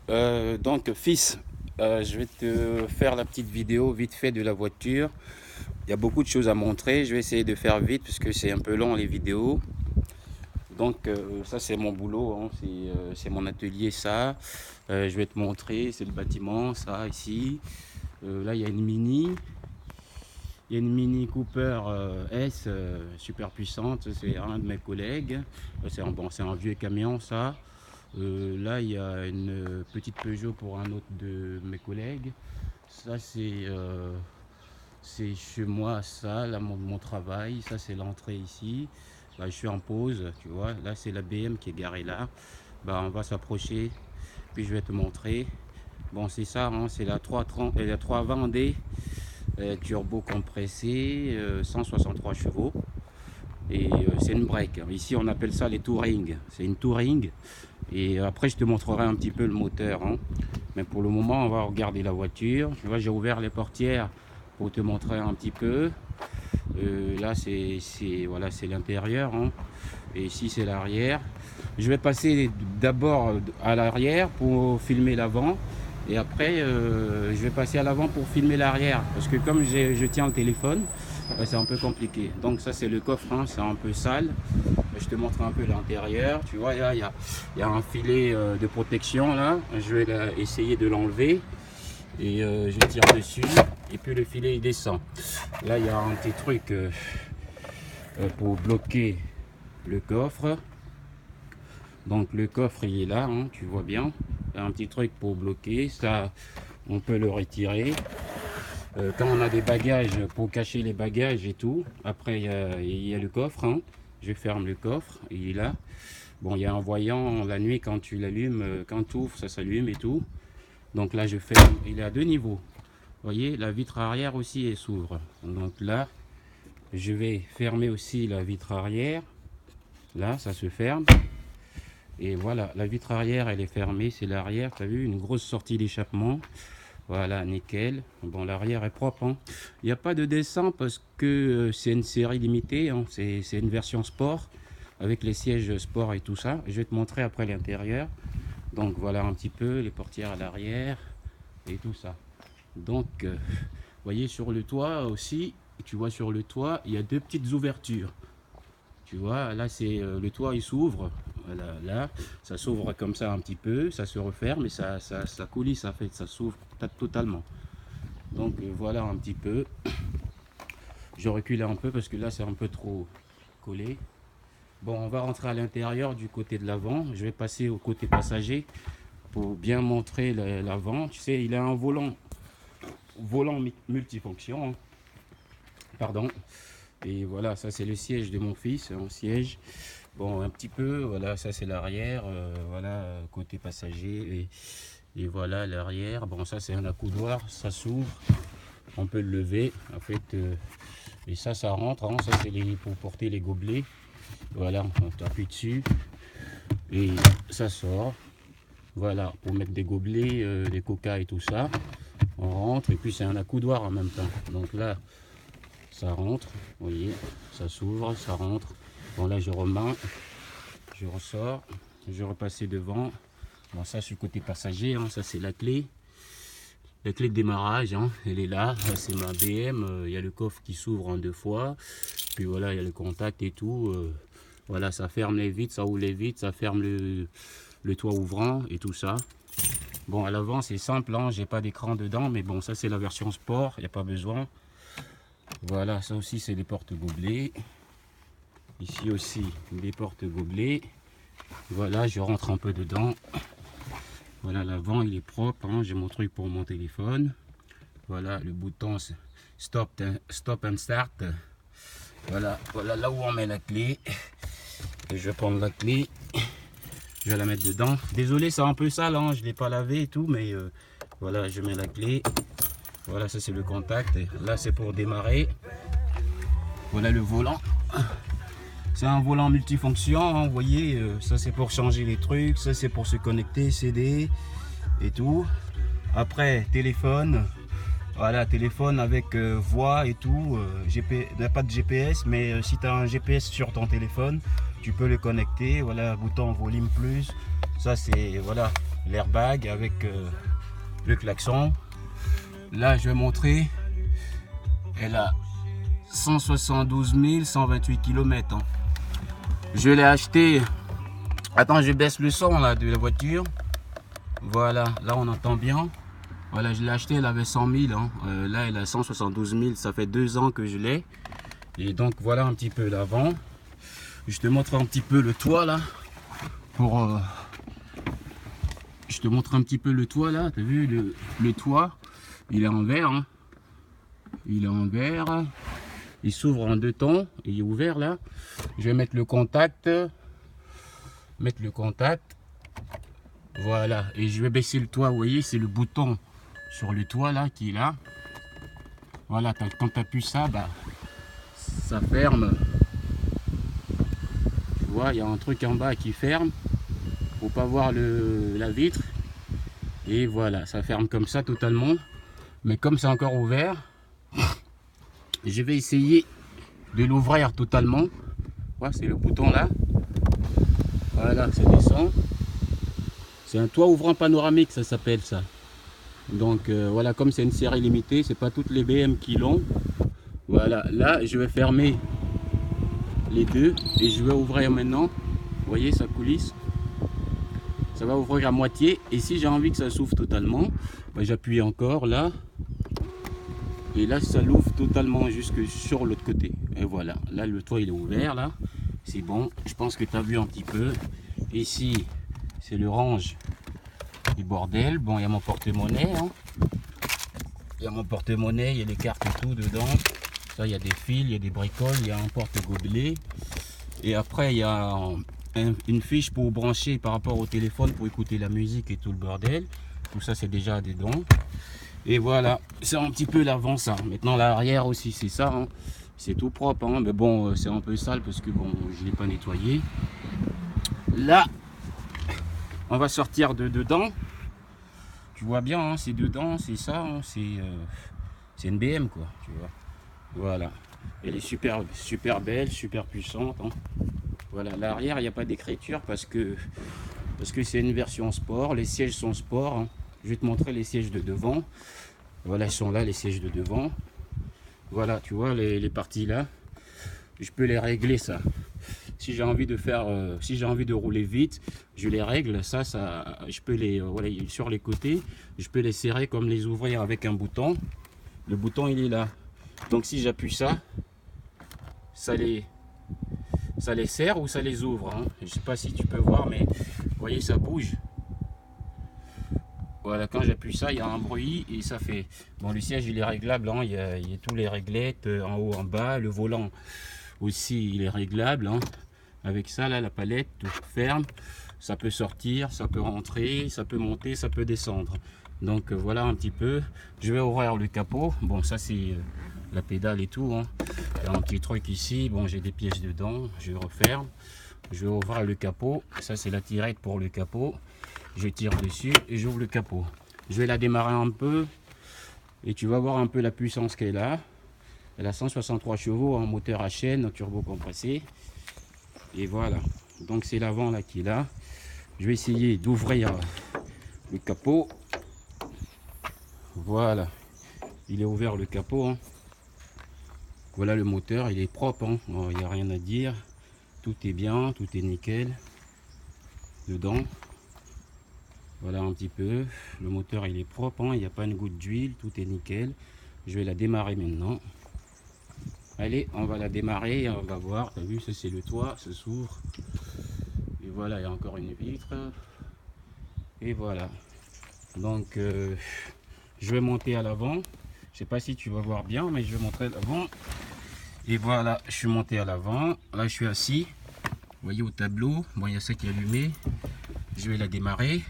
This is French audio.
Donc, fils, je vais te faire la petite vidéo vite fait de la voiture. Il y a beaucoup de choses à montrer. Je vais essayer de faire vite parce que c'est un peu long les vidéos. Donc, ça, c'est mon boulot, hein. C'est mon atelier, ça. Je vais te montrer. C'est le bâtiment, ça, ici. Là, il y a une Mini. Il y a une Mini Cooper S super puissante. C'est un de mes collègues. C'est un vieux camion, ça. Là, il y a une petite Peugeot pour un autre de mes collègues. Ça, c'est chez moi, ça, là, mon travail. Ça, c'est l'entrée ici. Bah, je suis en pause, tu vois. Là, c'est la BM qui est garée là. Bah, on va s'approcher, puis je vais te montrer. Bon, c'est ça, hein, c'est la 330, la 320D turbo compressé, 163 chevaux. Et c'est une break. Ici, on appelle ça les touring. C'est une touring. Et après, je te montrerai un petit peu le moteur, hein. Mais pour le moment, on va regarder la voiture. Tu vois, j'ai ouvert les portières pour te montrer un petit peu. Là, voilà, c'est l'intérieur, hein. Et ici, c'est l'arrière. Je vais passer d'abord à l'arrière pour filmer l'avant. Et après, je vais passer à l'avant pour filmer l'arrière. Parce que comme je tiens le téléphone, c'est un peu compliqué. Donc ça, c'est le coffre, hein, c'est un peu sale. Je te montre un peu l'intérieur. Tu vois, là, il y a un filet de protection, là. Je vais essayer de l'enlever. Et je tire dessus. Et puis le filet, il descend. Là, il y a un petit truc pour bloquer le coffre. Donc le coffre, il est là, hein, tu vois bien. Il y a un petit truc pour bloquer. Ça, on peut le retirer. Quand on a des bagages, pour cacher les bagages et tout. Après, il y a le coffre, hein. Je ferme le coffre, il est là. Bon, il y a un voyant la nuit quand tu l'allumes, quand tu ouvres, ça s'allume et tout. Donc là, je ferme. Il est à deux niveaux. Vous voyez, la vitre arrière aussi elle s'ouvre. Donc là, je vais fermer aussi la vitre arrière. Là, ça se ferme. Et voilà, la vitre arrière, elle est fermée. C'est l'arrière. Tu as vu, une grosse sortie d'échappement. Voilà, nickel. Bon, l'arrière est propre, hein. Il n'y a pas de dessin parce que c'est une série limitée, hein. C'est une version sport avec les sièges sport et tout ça. Je vais te montrer après l'intérieur. Donc voilà un petit peu les portières à l'arrière et tout ça. Donc, vous voyez sur le toit aussi, tu vois sur le toit, il y a deux petites ouvertures. Tu vois, là c'est le toit il s'ouvre. Voilà, là, ça s'ouvre comme ça un petit peu, ça se referme et ça coulisse en fait, ça s'ouvre totalement. Donc voilà un petit peu. Je recule un peu parce que là c'est un peu trop collé. Bon, on va rentrer à l'intérieur du côté de l'avant. Je vais passer au côté passager pour bien montrer l'avant. Tu sais, il a un volant multifonction, hein. Pardon. Et voilà, ça c'est le siège de mon fils, un siège. Bon, un petit peu, voilà, ça c'est l'arrière, voilà, côté passager. Et voilà l'arrière. Bon, ça c'est un accoudoir, ça s'ouvre, on peut le lever, en fait. Et ça rentre, hein, ça c'est pour porter les gobelets. Voilà, on appuie dessus et ça sort. Voilà, pour mettre des gobelets, des coca et tout ça. On rentre et puis c'est un accoudoir en même temps. Donc là, ça rentre, vous voyez, ça s'ouvre, ça rentre. Bon là je remets, je ressors, je repasse devant. Bon ça c'est le côté passager, hein, ça c'est la clé de démarrage, hein, elle est là. Ça c'est ma BM, il y a le coffre qui s'ouvre en deux fois. Puis voilà, il y a le contact et tout. Voilà, ça ferme les vitres, ça ouvre les vitres, ça ferme le toit ouvrant et tout ça. Bon à l'avant c'est simple, hein, j'ai pas d'écran dedans, mais bon ça c'est la version sport, il n'y a pas besoin. Voilà, ça aussi c'est des portes gobelets. Ici aussi des portes gobelets. Voilà, je rentre un peu dedans. Voilà, l'avant il est propre, hein. J'ai mon truc pour mon téléphone. Voilà, le bouton stop and start. Voilà, voilà là où on met la clé. Et je vais prendre la clé. Je vais la mettre dedans. Désolé, c'est un peu sale, hein, je ne l'ai pas lavé et tout, mais voilà, je mets la clé. Voilà, ça c'est le contact. Et là c'est pour démarrer. Voilà le volant. C'est un volant multifonction, hein, vous voyez, ça c'est pour changer les trucs, ça c'est pour se connecter, CD et tout. Après, téléphone, voilà, téléphone avec voix et tout. Il n'y a pas de GPS, mais si tu as un GPS sur ton téléphone, tu peux le connecter. Voilà, bouton volume plus, ça c'est, voilà, l'airbag avec le klaxon. Là, je vais montrer. Elle a 172 128 km. Hein. Je l'ai acheté. Attends, je baisse le son là de la voiture. Voilà, là on entend bien. Voilà, je l'ai acheté, elle avait 100 000. Hein. Là, elle a 172 000. Ça fait 2 ans que je l'ai. Et donc, voilà un petit peu l'avant. Je te montre un petit peu le toit là. Je te montre un petit peu le toit là. Tu as vu le toit? Il est en verre. Hein. Il est en verre. Il s'ouvre en 2 temps. Il est ouvert là. Je vais mettre le contact. Voilà. Et je vais baisser le toit. Vous voyez, c'est le bouton sur le toit là qui est là. Voilà. Quand tu appuies ça, bah, ça ferme. Tu vois, il y a un truc en bas qui ferme. Faut pas voir la vitre. Et voilà, ça ferme comme ça totalement. Mais comme c'est encore ouvert, je vais essayer de l'ouvrir totalement. Ouais, c'est le bouton là. Voilà, ça descend. C'est un toit ouvrant panoramique, ça s'appelle ça. Donc voilà, comme c'est une série limitée, c'est pas toutes les BM qui l'ont. Voilà, là je vais fermer les deux et je vais ouvrir maintenant. Vous voyez, ça coulisse. Ça va ouvrir à moitié. Et si j'ai envie que ça s'ouvre totalement, bah, j'appuie encore là. Et là, ça l'ouvre totalement jusque sur l'autre côté. Et voilà, là le toit il est ouvert là. C'est bon, je pense que tu as vu un petit peu. Ici, c'est le range du bordel. Bon, il y a mon porte-monnaie. Hein. Il y a mon porte-monnaie, il y a les cartes et tout dedans. Ça, il y a des fils, il y a des bricoles, il y a un porte-gobelet. Et après, il y a une fiche pour brancher par rapport au téléphone pour écouter la musique et tout le bordel. Tout ça, c'est déjà dedans. Et voilà, c'est un petit peu l'avant ça. Maintenant, l'arrière aussi, c'est ça. Hein. C'est tout propre. Hein. Mais bon, c'est un peu sale parce que bon, je ne l'ai pas nettoyé. Là, on va sortir de dedans. Tu vois bien, hein, c'est dedans, c'est ça. Hein, c'est une BM quoi. Tu vois. Voilà. Elle est super, super belle, super puissante. Hein. Voilà, l'arrière, il n'y a pas d'écriture parce que c'est une version sport. Les sièges sont sport. Hein. Je vais te montrer les sièges de devant. Voilà, ils sont là, les sièges de devant. Voilà, tu vois, les parties là. Je peux les régler, ça. Si j'ai envie de faire, si j'ai envie de rouler vite, je les règle. Ça, je peux les, voilà, sur les côtés, je peux les serrer comme les ouvrir avec un bouton. Le bouton, il est là. Donc, si j'appuie ça, ça les serre ou ça les ouvre. Hein. Je ne sais pas si tu peux voir, mais vous voyez, ça bouge. Voilà, quand j'appuie ça, il y a un bruit et ça fait... Bon, le siège, il est réglable. Hein. Il y a tous les réglettes en haut, en bas. Le volant aussi, il est réglable. Hein. Avec ça, là, la palette, tout ferme. Ça peut sortir, ça peut rentrer, ça peut monter, ça peut descendre. Donc, voilà un petit peu. Je vais ouvrir le capot. Bon, ça, c'est la pédale et tout. Hein. Il y a un petit truc ici. Bon, j'ai des pièces dedans. Je referme. Je vais ouvrir le capot. Ça, c'est la tirette pour le capot. Je tire dessus et j'ouvre le capot. Je vais la démarrer un peu et tu vas voir un peu la puissance qu'elle a. Elle a 163 chevaux en moteur à chaîne, turbo compressé. Et voilà. Donc c'est l'avant là qui est là. Je vais essayer d'ouvrir le capot. Voilà. Il est ouvert le capot. Hein. Voilà le moteur, il est propre. Hein. Bon, il n'y a rien à dire. Tout est bien, tout est nickel. Dedans. Voilà un petit peu, le moteur il est propre, hein, il n'y a pas une goutte d'huile, tout est nickel. Je vais la démarrer maintenant. Allez, on va la démarrer et on va voir. T'as vu, ça c'est le toit, ça s'ouvre. Et voilà, il y a encore une vitre. Et voilà. Donc, je vais monter à l'avant. Je sais pas si tu vas voir bien, mais je vais montrer l'avant. Et voilà, je suis monté à l'avant. Là, je suis assis. Vous voyez au tableau, bon, il y a ça qui est allumé. Je vais la démarrer.